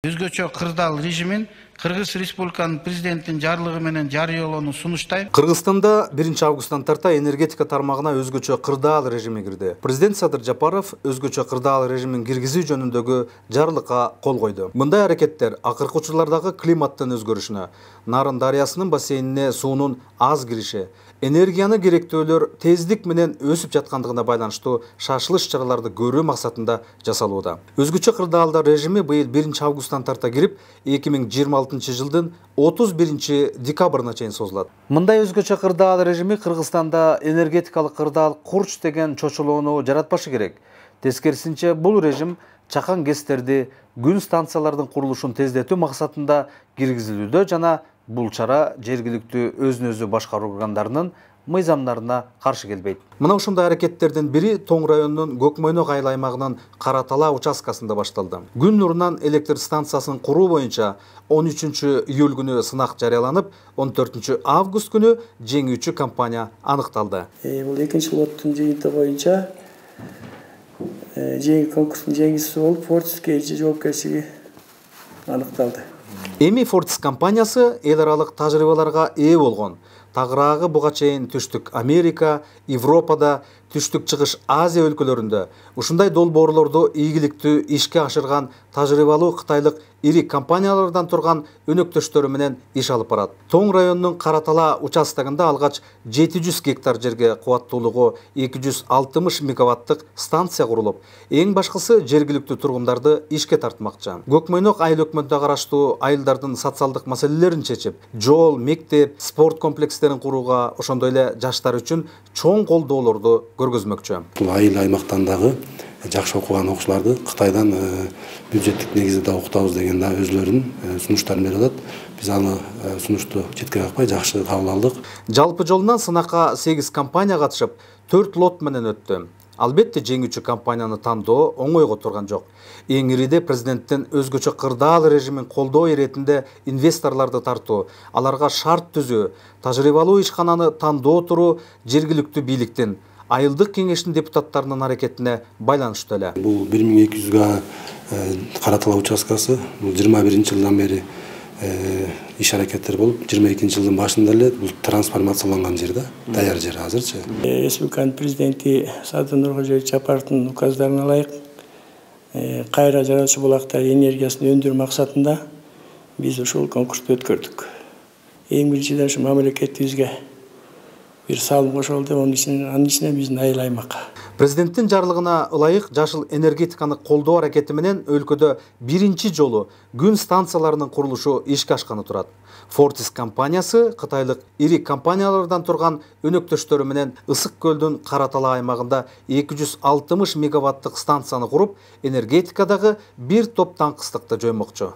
Өзгөчө кырдаал режимин Кыргыз Республиканын президентинин жарлыгы менен жарыялоону сунуштайм. Кыргызстанда 1 августтан тарта энергетика тармагына өзгөчө кырдаал режими кирди. Президент Садыр Жапаров өзгөчө кырдаал режимин киргизүү жөнүндөгү жарлыкка кол койду. Мындай аракеттер акыркы учурлардагы климаттын өзгөрүшүнө, Нарын дарыясынын бассейнине суунун аз кириши, энергияны керектөөлөр тездик менен өсүп жаткандыгына байланыштуу шашылыш чараларды көрүү максатында жасалууда. Өзгөчө кырдаалдар режими быйыл 1 августтан тарта кирип, 2026 жылдын 31 декабрына чейин созулат. Мындай өзгөчө кырдаал режими Кыргызстанда энергетикалык кырдаал курч деген чочулоону жаратпашы керек. Тескерисинче, бул режим чакан гэстерди, күн станциялардын курулушун тездетүү максатында киргизилүүдө жана бул чара жергиликтүү өзүн өзү башкаруу органдарынын мыйзамдарына каршы келбейт. Мына ушундай аракеттердин бири Тоң районунун Көкмөйнөк айыл аймагынын Каратала участкасында башталды. Күн нурунан электр станциясын куруу боюнча 13 июль күнү сынак жарыяланып, 14 август күнү жеңүүчү компания аныкталды. Бул экинчи лоттун жыйынтыгы боюнча конкурстун жеңүүчүсү болуп Fortis KG жоопкерчилиги аныкталды. Эми Fortis компаниясы эл аралык тажрыйбаларга ээ болгон. Тагыраагы буга чейин Түштүк Америка, Европада, Түштүк Чыгыш Азия өлкөлөрүндө ушундай долбоорлорду ийгиликтүү ишке ашырган тажрыйбалуу кытайлык ири компаниялардан турган өнөктөштөрү менен иш алып барат. Тоң районунун Каратала участогунда алгач 700 гектар жерге кубаттуулугу 260 мегаваттык станция курулуп, эң башкысы жергиликтүү тургундарды ишке тартмакчы. Көкмөйнөк айыл өкмөтүнө караштуу айылдардын социалдык маселелерин чечип, жол, мектеп, спорт комплекстерин курууга, ошондой эле жаштар үчүн чоң колдоолорду көргөзмөкчү. Бул айыл аймактан дагы жакшы окуган окуучуларды Кытайдан бюджеттик негизде окутабыз деген да өзлөрүнүн сунуштарын берип атат. Биз аны сунушту четке какпай жакшы кабыл алдык. Жалпы жолунан сынакка 8 компания катышып, 4 лот менен өттү. Албетте жеңүүчү компанияны тандоо оңойго турган жок. Эң ириде президенттин өзгөчө кырдаал режимин колдоо иретинде инвесторлорду тартуу, аларга шарт түзүү, тажрыйбалуу ишкананы тандоо туруу жергиликтүү бийликтин, айылдык кеңештин депутаттарынын аракетине байланыштуу эле. Бул 1200 га Каратала участкасы бул 21 жылдан бери иш аракеттер болуп, 22 жылдын башында эле бул трансформацияланган жер да, даяр жер азырчы. Республиканын президенти Садыр Нуркожоевич Жапаровдун указдарына ылайык кайра жаратуучу булактар энергиясын өндүрүү максатында биз ушул конкурсту өткөрдүк. Эң биринчиден ушу мамлекетибизге бир салым кошолду, анын ичине биздин айыл аймак. Президенттин жарлыгына ылайык жашыл энергетиканы колдоо аракети менен өлкөдө биринчи жолу күн станцияларынын курулушу ишке ашканы турат. Fortis компаниясы кытайлык ири компаниялардан турган өнөктөштөрү менен Ысык көлдүн Каратала аймагында 260 мегаваттык станцияны куруп, энергетикадагы бир топ таңкыстыкты жоймокчу.